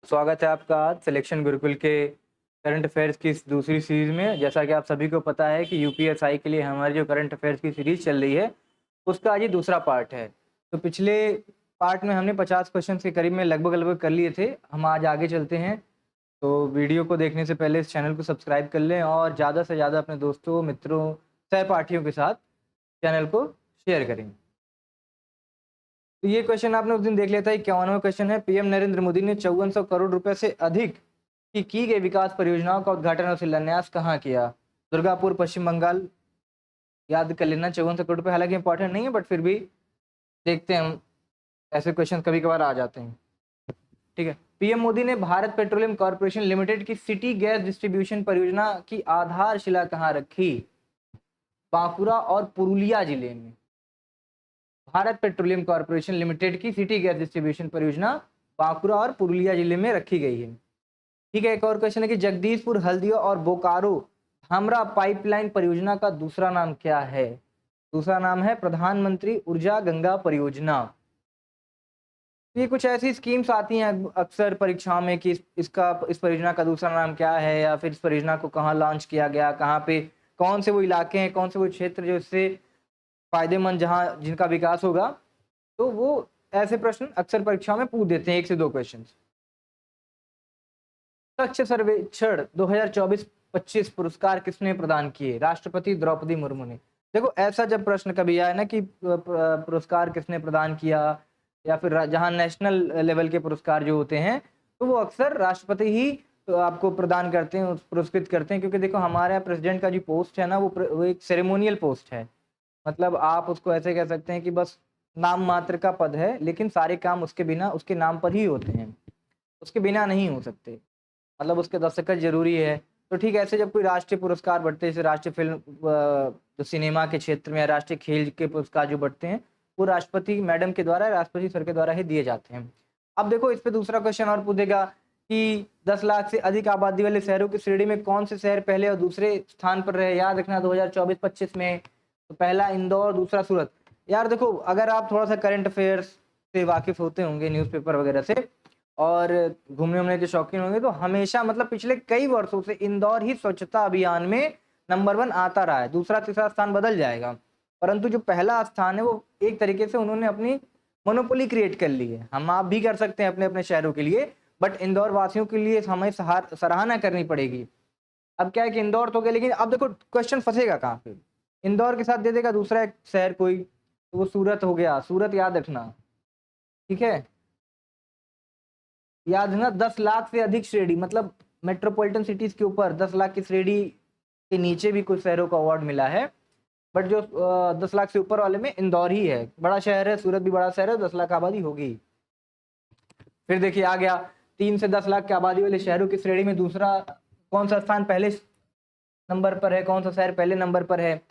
स्वागत है आपका आज सिलेक्शन गुरुकुल के करंट अफेयर्स की इस दूसरी सीरीज में। जैसा कि आप सभी को पता है कि यूपीएसआई के लिए हमारी जो करंट अफेयर्स की सीरीज चल रही है उसका आज ये दूसरा पार्ट है। तो पिछले पार्ट में हमने 50 क्वेश्चन के करीब में लगभग कर लिए थे। हम आज आगे चलते हैं। तो वीडियो को देखने से पहले इस चैनल को सब्सक्राइब कर लें और ज़्यादा से ज़्यादा अपने दोस्तों, मित्रों, सहपाठियों के साथ चैनल को शेयर करें। तो ये क्वेश्चन आपने उस दिन देख लिया था। 51वां क्वेश्चन है, पीएम नरेंद्र मोदी ने 5400 करोड़ रुपए से अधिक की गई विकास परियोजनाओं का उद्घाटन और शिलान्यास कहाँ किया? दुर्गापुर, पश्चिम बंगाल। याद कर लेना 5400 करोड़ रुपए, हालांकि इंपॉर्टेंट नहीं है बट फिर भी देखते हैं हम, ऐसे क्वेश्चन कभी कभार आ जाते हैं। ठीक है, पीएम मोदी ने भारत पेट्रोलियम कॉर्पोरेशन लिमिटेड की सिटी गैस डिस्ट्रीब्यूशन परियोजना की आधारशिला कहाँ रखी? बांकुड़ा और पुरुलिया जिले में। भारत पेट्रोलियम कॉर्पोरेशन लिमिटेड की सिटी गैस डिस्ट्रीब्यूशन परियोजना बांकुड़ा और पुरुलिया जिले में रखी गई है। ठीक है, एक और क्वेश्चन है कि जगदीशपुर, हल्दिया और बोकारो धामरा पाइपलाइन परियोजना का दूसरा नाम क्या है? दूसरा नाम है प्रधानमंत्री ऊर्जा गंगा परियोजना। ये कुछ ऐसी स्कीम्स आती हैं अक्सर परीक्षाओं में कि इस परियोजना का दूसरा नाम क्या है, या फिर इस परियोजना को कहाँ लॉन्च किया गया, कहाँ पे, कौन से वो इलाके हैं, कौन से वो क्षेत्र जो इससे फायदेमंद, जहाँ जिनका विकास होगा। तो वो ऐसे प्रश्न अक्सर परीक्षाओं में पूछ देते हैं, 1 से 2 क्वेश्चन। स्वच्छ सर्वेक्षण 2024-25 पुरस्कार किसने प्रदान किए? राष्ट्रपति द्रौपदी मुर्मू ने। देखो, ऐसा जब प्रश्न कभी आए ना कि पुरस्कार किसने प्रदान किया, या फिर जहां नेशनल लेवल के पुरस्कार जो होते हैं, तो वो अक्सर राष्ट्रपति ही आपको प्रदान करते हैं, पुरस्कृत करते हैं। क्योंकि देखो, हमारे यहाँ प्रेसिडेंट का जो पोस्ट है ना, वो एक सेरेमोनियल पोस्ट है। मतलब आप उसको ऐसे कह सकते हैं कि बस नाम मात्र का पद है, लेकिन सारे काम उसके बिना, उसके नाम पर ही होते हैं, उसके बिना नहीं हो सकते। मतलब उसके दस्तखत जरूरी है। तो ठीक ऐसे जब कोई राष्ट्रीय पुरस्कार बढ़ते हैं, जैसे राष्ट्रीय फिल्म जो सिनेमा के क्षेत्र में, या राष्ट्रीय खेल के पुरस्कार जो बढ़ते हैं, वो राष्ट्रपति मैडम के द्वारा, राष्ट्रपति सर के द्वारा ही दिए जाते हैं। अब देखो, इस पे दूसरा क्वेश्चन और पूछेगा कि 10 लाख से अधिक आबादी वाले शहरों की श्रेणी में कौन से शहर पहले और दूसरे स्थान पर रहे? याद रखना 2024-25 में तो पहला इंदौर, दूसरा सूरत। यार देखो, अगर आप थोड़ा सा करंट अफेयर्स से वाकिफ होते होंगे, न्यूज़पेपर वगैरह से, और घूमने उमने के शौकीन होंगे, तो हमेशा, मतलब पिछले कई वर्षों से इंदौर ही स्वच्छता अभियान में नंबर 1 आता रहा है। दूसरा तीसरा स्थान बदल जाएगा, परंतु जो पहला स्थान है वो एक तरीके से उन्होंने अपनी मोनोपोली क्रिएट कर ली है। हम आप भी कर सकते हैं अपने अपने शहरों के लिए, बट इंदौर वासियों के लिए हमें सराहना करनी पड़ेगी। अब क्या है कि इंदौर तो गया, लेकिन अब देखो क्वेश्चन फंसेगा कहाँ पे। इंदौर के साथ दे देगा दूसरा एक शहर कोई, तो वो सूरत हो गया। सूरत याद रखना, ठीक है। याद है ना, 10 लाख से अधिक श्रेणी, मतलब मेट्रोपॉलिटन सिटीज के ऊपर 10 लाख की श्रेणी के नीचे भी कुछ शहरों को अवार्ड मिला है, बट जो 10 लाख से ऊपर वाले में इंदौर ही है। बड़ा शहर है, सूरत भी बड़ा शहर है, 10 लाख आबादी होगी। फिर देखिए आ गया, 3 से 10 लाख की आबादी वाले शहरों की श्रेणी में दूसरा कौन सा स्थान पहले नंबर पर है, कौन सा शहर पहले नंबर पर है?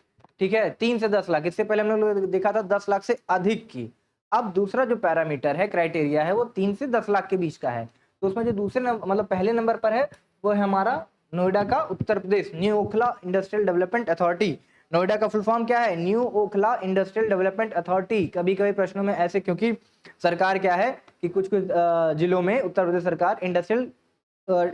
ठीक है, 3 से 10 लाख। इससे पहले हम लोग देखा था 10 लाख से अधिक की। अब दूसरा जो पैरामीटर है, क्राइटेरिया है, वो 3 से 10 लाख के बीच का है। तो उसमें जो दूसरे मतलब पहले नंबर पर है, वो है हमारा नोएडा का, Uttar Pradesh, new Okhla industrial development authority. Noida का फुल फॉर्म क्या है? New Okhla industrial development authority. कभी कभी प्रश्नों में ऐसे, क्योंकि सरकार क्या है कि कुछ कुछ जिलों में उत्तर प्रदेश सरकार इंडस्ट्रियल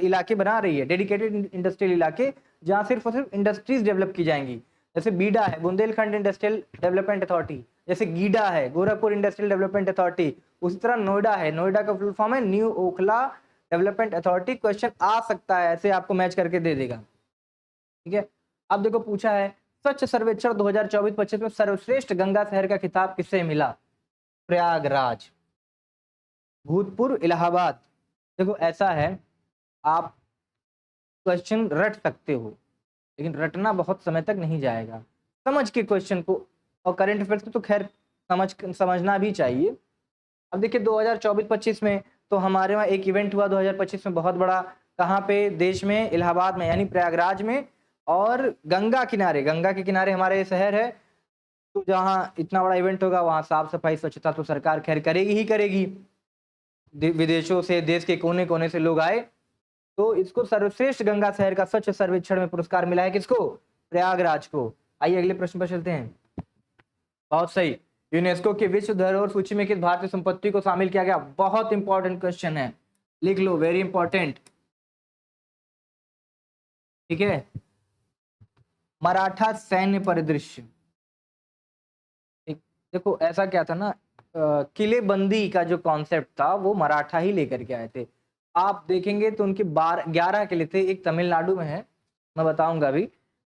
इलाके बना रही है, डेडिकेटेड इंडस्ट्रियल इलाके, जहां सिर्फ और सिर्फ इंडस्ट्रीज डेवलप की जाएंगी। जैसे बीडा है, बुंदेलखंड इंडस्ट्रियल डेवलपमेंट अथॉरिटी। जैसे गीडा है, गोरखपुर इंडस्ट्रियल डेवलपमेंट अथॉरिटी। उसी तरह नोएडा है, नोएडा का फुल फॉर्म है new Okhla development authority. Question आ सकता है ऐसे, आपको मैच करके दे देगा। ठीक है, अब देखो पूछा है, स्वच्छ सर्वेक्षण 2024-25 में सर्वश्रेष्ठ गंगा शहर का खिताब किसे मिला? प्रयागराज, भूतपूर्व इलाहाबाद। देखो ऐसा है, आप क्वेश्चन रट सकते हो, लेकिन रटना बहुत समय तक नहीं जाएगा। समझ के क्वेश्चन को, और करंट अफेयर्स को तो खैर समझना भी चाहिए। अब देखिए 2024-25 में तो हमारे वहाँ एक इवेंट हुआ 2025 में बहुत बड़ा। कहाँ पे? देश में, इलाहाबाद में, यानी प्रयागराज में। और गंगा किनारे, गंगा के किनारे हमारे ये शहर है। तो जहाँ इतना बड़ा इवेंट होगा, वहाँ साफ सफाई स्वच्छता तो सरकार खैर करेगी ही करेगी। विदेशों से, देश के कोने कोने से लोग आए। तो इसको सर्वश्रेष्ठ गंगा शहर का स्वच्छ सर्वेक्षण में पुरस्कार मिला है किसको? प्रयागराज को। आइए अगले प्रश्न पर चलते हैं। बहुत सही। यूनेस्को की विश्व धरोहर सूची में किस भारतीय संपत्ति को शामिल किया गया? बहुत इंपॉर्टेंट क्वेश्चन है। लिख लो, वेरी इंपॉर्टेंट। ठीक है, मराठा सैन्य परिदृश्य। ठीक, देखो ऐसा क्या था ना, किलेबंदी का जो कॉन्सेप्ट था वो मराठा ही लेकर के आए थे। आप देखेंगे तो उनके 11 किले थे, एक तमिलनाडु में है, मैं बताऊंगा अभी।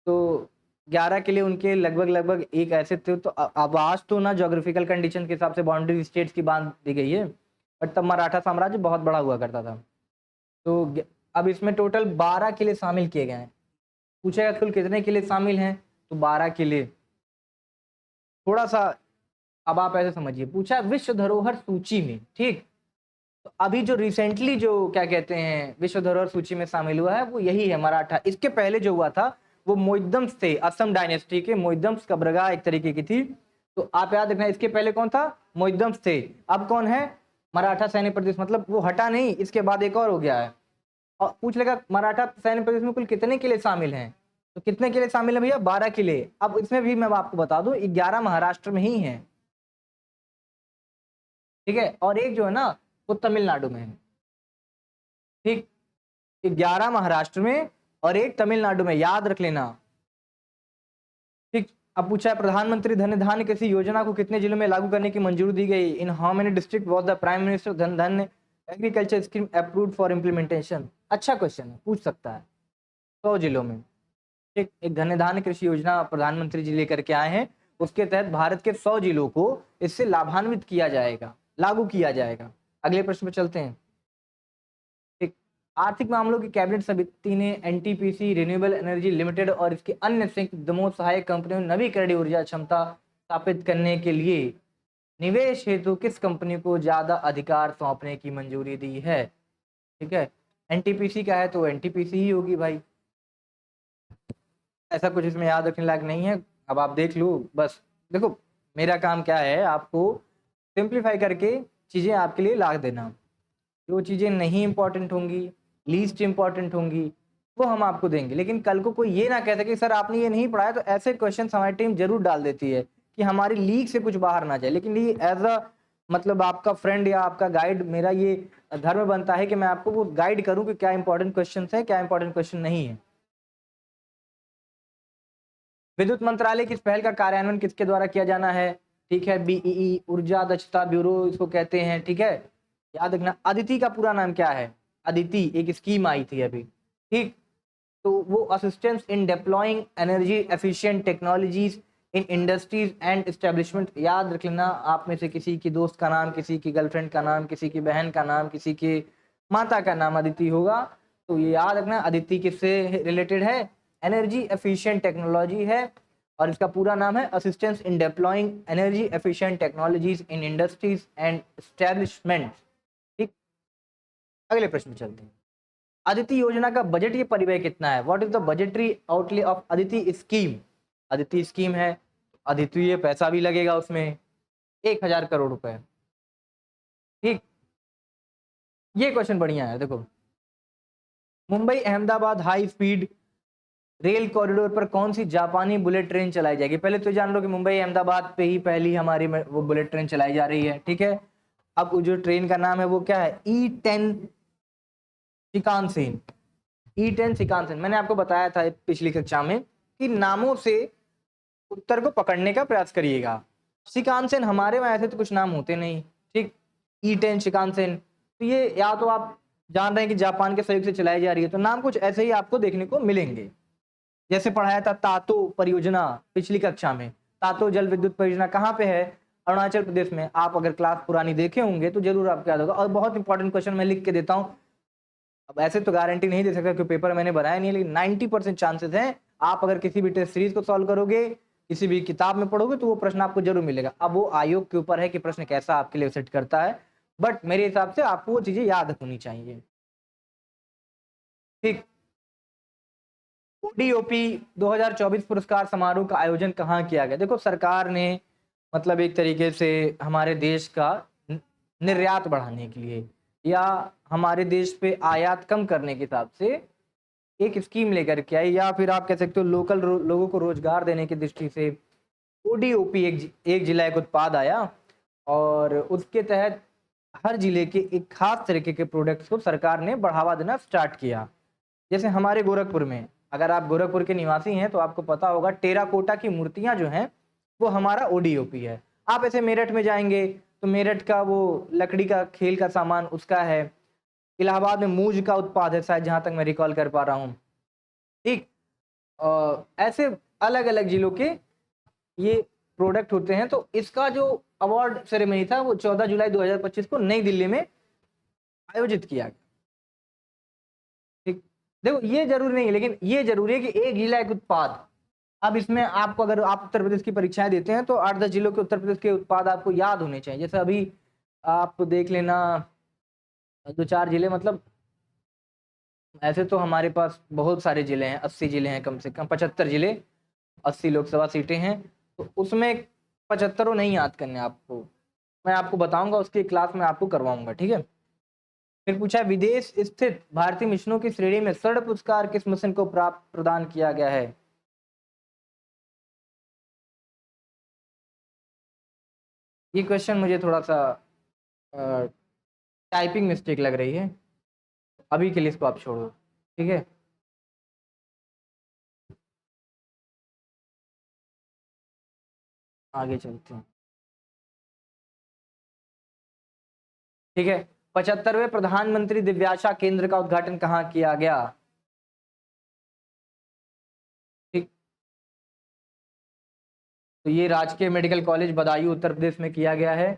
तो 11 किले उनके लगभग लगभग एक ऐसे थे, तो अब आज तो ना ज्योग्राफिकल कंडीशन के हिसाब से बाउंड्री स्टेट्स की बांध दी गई है, बट तब मराठा साम्राज्य बहुत बड़ा हुआ करता था। तो अब इसमें टोटल 12 किले शामिल किए गए हैं। पूछेगा कुल कितने किले शामिल हैं, तो 12 किले। थोड़ा सा अब आप ऐसे समझिए, पूछा विश्व धरोहर सूची में, ठीक, तो अभी जो रिसेंटली जो क्या कहते हैं विश्व धरोहर सूची में शामिल हुआ है वो यही है मराठा। इसके पहले जो हुआ था वो मोहितदम्स थे, असम डायनेस्टी के मोहितदम्स कब्रगाह एक तरीके की थी। तो आप याद रखना, इसके पहले कौन था, मोहितदम्स थे। अब कौन है, मराठा सैन्य प्रदेश, मतलब वो हटा नहीं, इसके बाद एक और हो गया है। और पूछ लेगा मराठा सैन्य प्रदेश में कुल कितने किले शामिल हैं, तो कितने किले शामिल हैं भैया, 12 किले। अब इसमें भी मैं आपको बता दूं 11 महाराष्ट्र में ही है, ठीक है, और एक जो है ना वो तमिलनाडु में है। ठीक, 11 महाराष्ट्र में और एक तमिलनाडु में, याद रख लेना। ठीक, अब पूछा है प्रधानमंत्री धन धान्य कृषि योजना को कितने जिलों में लागू करने की मंजूरी दी गई, in how many district was the prime minister धन धान्य agriculture scheme approved for implementation. अच्छा क्वेश्चन है, पूछ सकता है। 100 जिलों में। ठीक, एक धन धान्य कृषि योजना प्रधानमंत्री जी लेकर के आए हैं, उसके तहत भारत के 100 जिलों को इससे लाभान्वित किया जाएगा, लागू किया जाएगा। अगले प्रश्न पे चलते हैं। ठीक, आर्थिक मामलों की कैबिनेट समिति ने एनटीपीसी रिन्यूएबल एनर्जी लिमिटेड और इसके अन्य संयुक्त उद्यमों सहायक कंपनियों में नवीकरणीय ऊर्जा क्षमता स्थापित करने के लिए निवेश हेतु किस कंपनी को ज्यादा अधिकार सौंपने की मंजूरी दी है। ठीक है, एनटीपीसी का है तो एनटीपीसी ही होगी भाई, ऐसा कुछ इसमें याद रखने लायक नहीं है। अब आप देख लो बस। देखो मेरा काम क्या है, आपको सिंप्लीफाई करके चीजें आपके लिए ला देना। जो चीजें नहीं इंपॉर्टेंट होंगी, लीस्ट इंपॉर्टेंट होंगी, वो हम आपको देंगे। लेकिन कल को कोई ये ना कह सके सर आपने ये नहीं पढ़ाया, तो ऐसे क्वेश्चन हमारी टीम जरूर डाल देती है कि हमारी लीक से कुछ बाहर ना जाए। लेकिन ये एज अ मतलब आपका फ्रेंड या आपका गाइड, मेरा ये धर्म बनता है कि मैं आपको वो गाइड करूं कि क्या इंपॉर्टेंट क्वेश्चन है, क्या इंपॉर्टेंट क्वेश्चन नहीं है। विद्युत मंत्रालय की इस पहल का कार्यान्वयन किसके द्वारा किया जाना है। ठीक है, बीईई ऊर्जा दक्षता ब्यूरो इसको कहते हैं। ठीक है, याद रखना। अदिति का पूरा नाम क्या है, अदिति एक स्कीम आई थी अभी। ठीक, तो वो assistance in deploying energy efficient technologies in industries and establishment. याद रख लेना, आप में से किसी की दोस्त का नाम, किसी की गर्लफ्रेंड का नाम, किसी की बहन का नाम, किसी की माता का नाम अदिति होगा। तो ये याद रखना अदिति किससे रिलेटेड है, एनर्जी एफिशिएंट टेक्नोलॉजी है, और इसका पूरा नाम है assistance in deploying energy efficient technologies in industries and establishment. ठीक, अगले प्रश्न में चलते हैं। अदिति योजना का बजटीय परिव्यय कितना है, what is the budgetary outlay of Aditi scheme. Aditi scheme है, अद्वितीय पैसा भी लगेगा उसमें, 1000 करोड़ रुपए। ठीक, ये क्वेश्चन बढ़िया है। देखो, Mumbai Ahmedabad high speed rail corridor पर कौन सी जापानी बुलेट ट्रेन चलाई जाएगी। पहले तो जान लो कि मुंबई अहमदाबाद पे ही पहली हमारी वो बुलेट ट्रेन चलाई जा रही है। ठीक है, अब जो ट्रेन का नाम है वो क्या है, E10 शिकानसेन। E10 शिकानसेन, मैंने आपको बताया था पिछली कक्षा में कि नामों से उत्तर को पकड़ने का प्रयास करिएगा। शिकानसेन हमारे में ऐसे तो कुछ नाम होते नहीं। ठीक, E10 शिकानसेन, तो ये या तो आप जान रहे हैं कि जापान के सहयोग से चलाई जा रही है, तो नाम कुछ ऐसे ही आपको देखने को मिलेंगे। जैसे पढ़ाया था तातो परियोजना पिछली कक्षा में, तातो जल विद्युत परियोजना कहाँ पे है, अरुणाचल प्रदेश में। आप अगर क्लास पुरानी देखे होंगे तो जरूर आपको याद होगा। और बहुत इंपॉर्टेंट क्वेश्चन मैं लिख के देता हूँ, अब ऐसे तो गारंटी नहीं दे सकता क्योंकि पेपर मैंने बनाया नहीं है, लेकिन 90% चांसेस है आप अगर किसी भी टेस्ट सीरीज को सॉल्व करोगे, किसी भी किताब में पढ़ोगे, तो वो प्रश्न आपको जरूर मिलेगा। अब वो आयोग के ऊपर है कि प्रश्न कैसा आपके लिए सेट करता है, बट मेरे हिसाब से आपको वो चीजें याद होनी चाहिए। ठीक, ओडीओपी 2024 पुरस्कार समारोह का आयोजन कहाँ किया गया। देखो सरकार ने मतलब एक तरीके से हमारे देश का निर्यात बढ़ाने के लिए या हमारे देश पे आयात कम करने के हिसाब से एक स्कीम लेकर के आई, या फिर आप कह सकते हो लोकल लोगों को रोजगार देने की दृष्टि से ओडीओपी एक जिला एक उत्पाद आया, और उसके तहत हर जिले के एक खास तरीके के प्रोडक्ट्स को सरकार ने बढ़ावा देना स्टार्ट किया। जैसे हमारे गोरखपुर में, अगर आप गोरखपुर के निवासी हैं तो आपको पता होगा टेराकोटा की मूर्तियां जो हैं वो हमारा ओडीओपी है। आप ऐसे मेरठ में जाएंगे तो मेरठ का वो लकड़ी का खेल का सामान उसका है। इलाहाबाद में मूज का उत्पाद है शायद, जहां तक मैं रिकॉल कर पा रहा हूँ। ठीक। ऐसे अलग अलग जिलों के ये प्रोडक्ट होते हैं। तो इसका जो अवार्ड सेरेमनी था वो 14 जुलाई 2025 को नई दिल्ली में आयोजित किया गया। ठीक। देखो ये जरूरी नहीं है, लेकिन ये जरूरी है कि एक जिला एक उत्पाद। अब इसमें आपको, अगर आप उत्तर प्रदेश की परीक्षाएं देते हैं तो 8-10 जिलों के उत्तर प्रदेश के उत्पाद आपको याद होने चाहिए। जैसे अभी आप देख लेना 2-4 जिले, मतलब ऐसे तो हमारे पास बहुत सारे जिले हैं, 80 जिले हैं, कम से कम 75 जिले, 80 लोकसभा सीटें हैं। तो उसमें 75 नहीं याद करने आपको, मैं आपको बताऊंगा, उसकी क्लास में आपको करवाऊंगा। ठीक है। फिर पूछा है, विदेश स्थित भारतीय मिशनों की श्रेणी में स्वर्ण पुरस्कार किस मिशन को प्राप्त प्रदान किया गया है? ये क्वेश्चन मुझे थोड़ा सा टाइपिंग मिस्टेक लग रही है, अभी के लिए इसको आप छोड़ो। ठीक है। आगे चलते हैं। ठीक है। 75वें प्रधानमंत्री दिव्याशा केंद्र का उद्घाटन कहाँ किया गया? ठीक। तो ये राजकीय मेडिकल कॉलेज बदायूं उत्तर प्रदेश में किया गया है।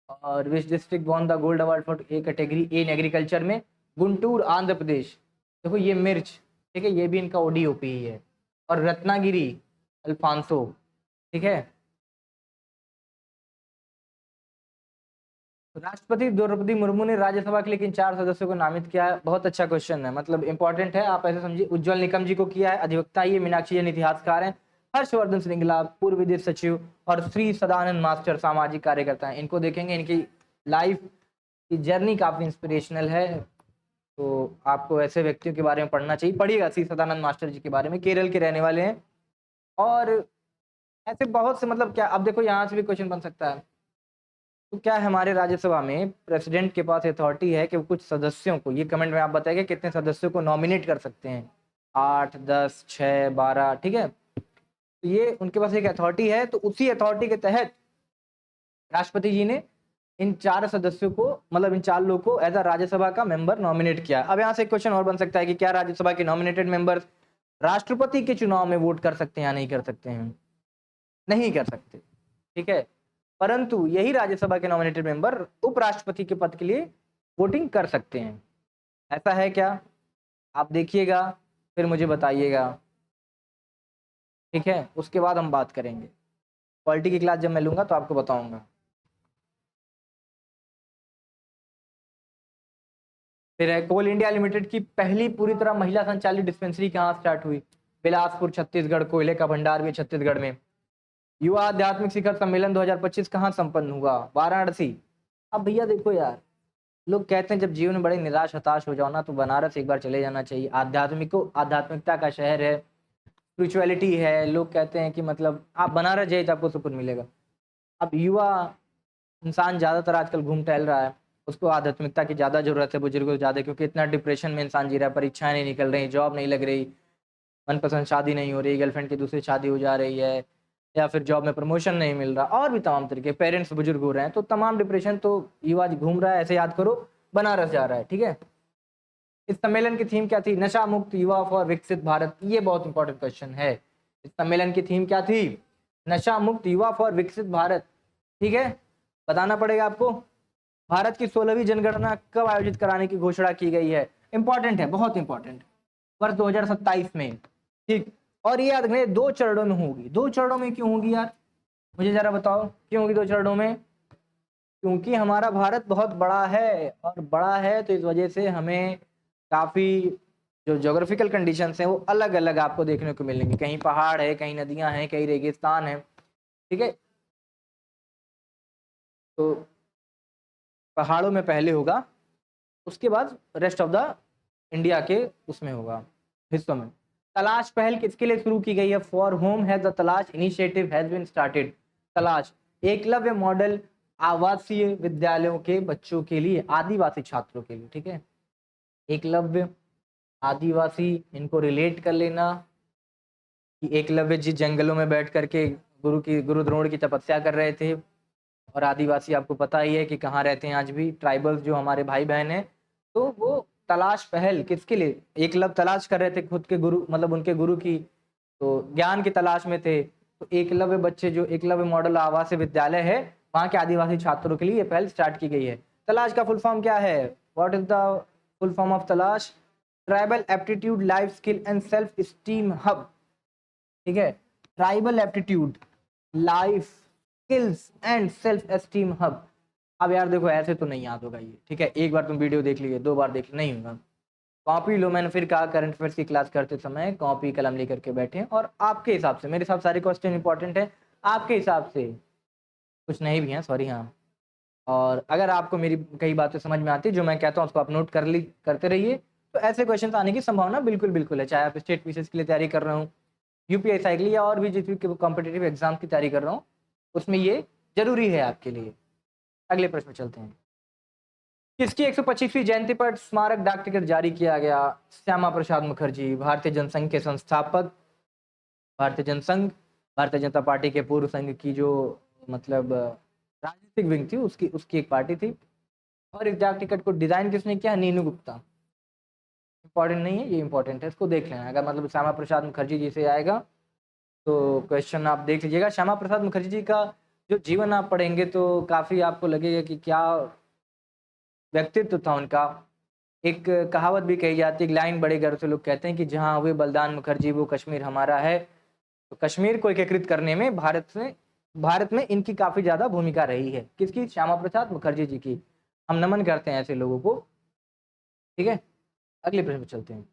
और which district won the gold award for A category in agriculture में? गुंटूर आंध्र प्रदेश। देखो ये मिर्च, ठीक है, ये भी इनका ओडीओपी ही है। और रत्नागिरी अल्फांसो। ठीक है। राष्ट्रपति द्रौपदी मुर्मू ने राज्यसभा के लिए किन 4 सदस्यों को नामित किया है? बहुत अच्छा क्वेश्चन है, मतलब इंपॉर्टेंट है, आप ऐसे समझिए। उज्जवल निकम जी को किया है, अधिवक्ता ये, मीनाक्षी जैन इतिहासकार हैं, हर्षवर्धन श्रृंगला पूर्व विदेश सचिव, और श्री सदानंद मास्टर सामाजिक कार्यकर्ता हैं। इनको देखेंगे, इनकी लाइफ की जर्नी काफी इंस्पिरेशनल है। तो आपको ऐसे व्यक्तियों के बारे में पढ़ना चाहिए, पढ़िएगा श्री सदानंद मास्टर जी के बारे में, केरल के रहने वाले हैं। और ऐसे बहुत से, मतलब क्या, अब देखो यहाँ से भी क्वेश्चन बन सकता है। तो क्या है, हमारे राज्यसभा में प्रेसिडेंट के पास अथॉरिटी है कि वो कुछ सदस्यों को, ये कमेंट में आप बताइए कितने सदस्यों को नॉमिनेट कर सकते हैं? 8, 10, 6, 12। ठीक है। तो ये उनके पास एक अथॉरिटी है। तो उसी अथॉरिटी के तहत राष्ट्रपति जी ने इन 4 सदस्यों को, मतलब इन 4 लोगों को एज अ राज्यसभा का मेंबर नॉमिनेट किया। अब यहाँ से एक क्वेश्चन और बन सकता है कि क्या राज्यसभा के नॉमिनेटेड मेंबर राष्ट्रपति के चुनाव में वोट कर सकते हैं या नहीं कर सकते हैं? नहीं कर सकते। ठीक है। परंतु यही राज्यसभा के नॉमिनेटेड मेंबर उपराष्ट्रपति के पद के लिए वोटिंग कर सकते हैं। ऐसा है क्या? आप देखिएगा, फिर मुझे बताइएगा। ठीक है। उसके बाद हम बात करेंगे, पॉलिटी की क्लास जब मैं लूंगा तो आपको बताऊंगा। फिर है, कोल इंडिया लिमिटेड की पहली पूरी तरह महिला संचालित डिस्पेंसरी कहाँ स्टार्ट हुई? बिलासपुर छत्तीसगढ़। कोयले का भंडार भी छत्तीसगढ़ में। युवा आध्यात्मिक शिखर सम्मेलन 2025 कहाँ संपन्न हुआ? वाराणसी। अब भैया देखो यार, लोग कहते हैं जब जीवन में बड़े निराश हताश हो जाओ ना, तो बनारस एक बार चले जाना चाहिए। आध्यात्मिकता का शहर है, स्पिरिचुअलिटी है। लोग कहते हैं कि मतलब आप बनारस जाइए तो आपको सुकून मिलेगा। अब युवा इंसान ज्यादातर आजकल घूम टहल रहा है, उसको आध्यात्मिकता की ज्यादा जरूरत है, बुजुर्गों को ज्यादा, क्योंकि इतना डिप्रेशन में इंसान जी रहा है, परीक्षाएं नहीं निकल रही, जॉब नहीं लग रही, मनपसंद शादी नहीं हो रही, गर्लफ्रेंड की दूसरी शादी हो जा रही है, या फिर जॉब में प्रमोशन नहीं मिल रहा, और भी तमाम तरीके, पेरेंट्स बुजुर्ग हो रहे हैं, तो तमाम डिप्रेशन, तो युवा घूम रहा है, ऐसे याद करो बनारस जा रहा है। ठीक है। इस सम्मेलन की थीम क्या थी? नशा मुक्त युवा फॉर विकसित भारत। ये बहुत इंपॉर्टेंट क्वेश्चन है। इस सम्मेलन की थीम क्या थी? नशा मुक्त युवा फॉर विकसित भारत। ठीक है। बताना पड़ेगा आपको। भारत की 16वीं जनगणना कब आयोजित कराने की घोषणा की गई है? इंपॉर्टेंट है, बहुत इंपॉर्टेंट, वर्ष 2027 में। ठीक। और ये याद रखना 2 चरणों में होगी। 2 चरणों में क्यों होगी यार, मुझे जरा बताओ क्यों होगी 2 चरणों में? क्योंकि हमारा भारत बहुत बड़ा है, और बड़ा है तो इस वजह से हमें काफी जो ज्योग्राफिकल कंडीशंस हैं वो अलग अलग आपको देखने को मिलेंगे। कहीं पहाड़ है, कहीं नदियां हैं, कहीं रेगिस्तान है। ठीक है। तो पहाड़ों में पहले होगा, उसके बाद रेस्ट ऑफ द इंडिया के उसमें होगा, हिस्सों में। तलाश पहल किसके लिए शुरू की गई है? फॉर होम हैज द तलाश इनिशिएटिव हैज बीन स्टार्टेड। तलाश एकलव्य मॉडल आवासीय विद्यालयों के बच्चों के लिए, आदिवासी छात्रों के लिए, ठीक है। एकलव्य, आदिवासी, इनको रिलेट कर लेना कि एकलव्य जी जंगलों में बैठ करके गुरु द्रोण की तपस्या कर रहे थे, और आदिवासी आपको पता ही है कि कहाँ रहते हैं आज भी, ट्राइबल्स जो हमारे भाई बहन हैं। तो वो तलाश पहल किसके लिए, एकलव्य तलाश कर रहे थे खुद के गुरु, मतलब उनके गुरु की, तो ज्ञान की तलाश में थे। तो एकलव्य बच्चे, जो एकलव्य मॉडल आवासीय विद्यालय है, वहाँ के आदिवासी छात्रों के लिए ये पहल स्टार्ट की गई है। तलाश का फुल फॉर्म क्या है, what is the full form of Talash? Tribal aptitude life skill and self esteem hub, ठीक है। Tribal aptitude life skills and self esteem hub. अब यार देखो, ऐसे तो नहीं याद होगा ये, ठीक है। एक बार तुम वीडियो देख लीजिए, 2 बार देख नहीं होगा। कॉपी लो, मैंने फिर कहा करंट अफेयर्स की क्लास करते समय कॉपी कलम लेकर के बैठे, और आपके हिसाब से, मेरे हिसाब सारे क्वेश्चन इंपॉर्टेंट है, आपके हिसाब से कुछ नहीं भी हैं, सॉरी, हाँ। और अगर आपको मेरी कई बातें समझ में आती है, जो मैं कहता हूँ उसको आप नोट करते रहिए, तो ऐसे क्वेश्चन आने की संभावना बिल्कुल बिल्कुल है। चाहे आप स्टेट पीसीएस के लिए तैयारी कर रहे हो, यूपीएससी के लिए, या और भी जिस भी कॉम्पिटेटिव एग्जाम की तैयारी कर रहा हूँ, उसमें ये जरूरी है आपके लिए। अगले प्रश्न में चलते हैं। किसकी 125वीं जयंती पर स्मारक डाक टिकट जारी किया गया? श्यामा प्रसाद मुखर्जी, भारतीय जनसंघ के संस्थापक, भारतीय जनसंघ, भारतीय जनता पार्टी के पूर्व संघ की जो मतलब राजनीतिक विंग थी, उसकी एक पार्टी थी। और इस डाक टिकट को डिजाइन किसने किया? नीनू गुप्ता। इंपॉर्टेंट नहीं है, ये इंपॉर्टेंट है, इसको देख लेना। अगर मतलब श्यामा प्रसाद मुखर्जी जी से आएगा तो क्वेश्चन आप देख लीजिएगा। श्यामा प्रसाद मुखर्जी जी का जो जीवन आप पढ़ेंगे तो काफी आपको लगेगा कि क्या व्यक्तित्व था उनका। एक कहावत भी कही जाती है, एक लाइन बड़े गर्व से लोग कहते हैं कि जहां हुए बलिदान मुखर्जी वो कश्मीर हमारा है। तो कश्मीर को एकीकृत करने में भारत में इनकी काफी ज्यादा भूमिका रही है। किसकी? श्यामा प्रसाद मुखर्जी जी की। हम नमन करते हैं ऐसे लोगों को, ठीक है। अगले प्रश्न पे चलते हैं।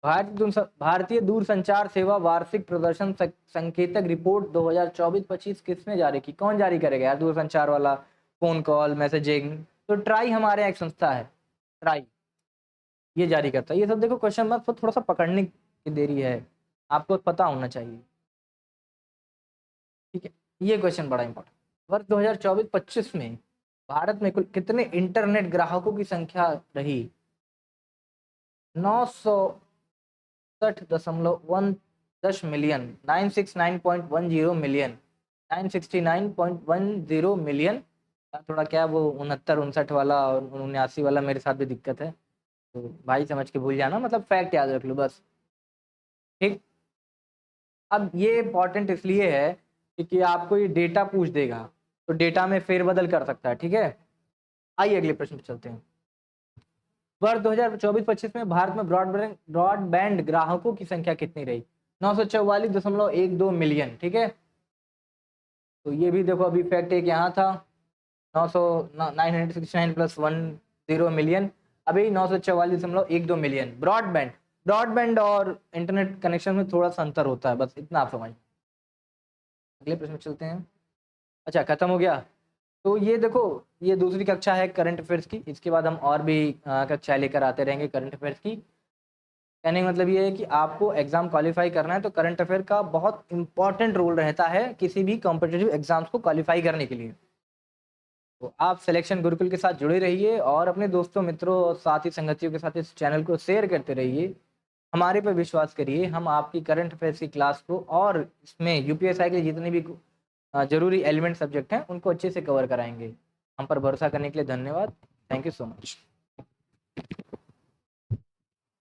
भारतीय दूरसंचार सेवा वार्षिक प्रदर्शन संकेतक रिपोर्ट 2024-25 किसने जारी की? कौन जारी करेगा यार दूरसंचार वाला, फोन कॉल, मैसेजिंग? तो ट्राई हमारे यहाँ एक संस्था है, ट्राई, ये जारी करता है। ये सब देखो क्वेश्चन मार्क थोड़ा सा पकड़ने की देरी है, आपको पता होना चाहिए, ठीक है। ये क्वेश्चन बड़ा इंपॉर्टेंट। वर्ष 2024-25 में भारत में कुल कितने इंटरनेट ग्राहकों की संख्या रही? 960.10 मिलियन, 969.10 मिलियन, 969.10 मिलियन। थोड़ा क्या वो 69-59 वाला और 79 वाला मेरे साथ भी दिक्कत है, तो भाई समझ के भूल जाना, मतलब फैक्ट याद रख लो बस, ठीक। अब ये इंपॉर्टेंट इसलिए है क्योंकि आपको ये डेटा पूछ देगा, तो डेटा में फेरबदल कर सकता है, ठीक है। आइए अगले प्रश्न पे चलते हैं। वर्ष 2024-25 में भारत में ब्रॉडबैंड ग्राहकों की संख्या कितनी रही? 944.12 मिलियन, ठीक है। तो ये भी देखो, अभी फैक्ट एक यहाँ था, 969 प्लस 10 मिलियन, अभी 944.12 मिलियन। ब्रॉडबैंड और इंटरनेट कनेक्शन में थोड़ा सा अंतर होता है, बस इतना आप समझ। अगले प्रश्न में चलते हैं। अच्छा, खत्म हो गया। तो ये देखो, ये दूसरी कक्षा है करंट अफेयर्स की, इसके बाद हम और भी कक्षाएं लेकर आते रहेंगे करंट अफेयर्स की। कहने का मतलब ये है कि आपको एग्जाम क्वालिफाई करना है तो करंट अफेयर का बहुत इंपॉर्टेंट रोल रहता है किसी भी कॉम्पिटिटिव एग्जाम्स को क्वालिफाई करने के लिए। तो आप सिलेक्शन गुरुकुल के साथ जुड़े रहिए और अपने दोस्तों, मित्रों और साथी संगतियों के साथ इस चैनल को शेयर करते रहिए। हमारे पर विश्वास करिए, हम आपकी करंट अफेयर्स की क्लास को और इसमें यूपीएससी के जितने भी जरूरी एलिमेंट सब्जेक्ट हैं उनको अच्छे से कवर कराएंगे। हम पर भरोसा करने के लिए धन्यवाद। Thank you so much.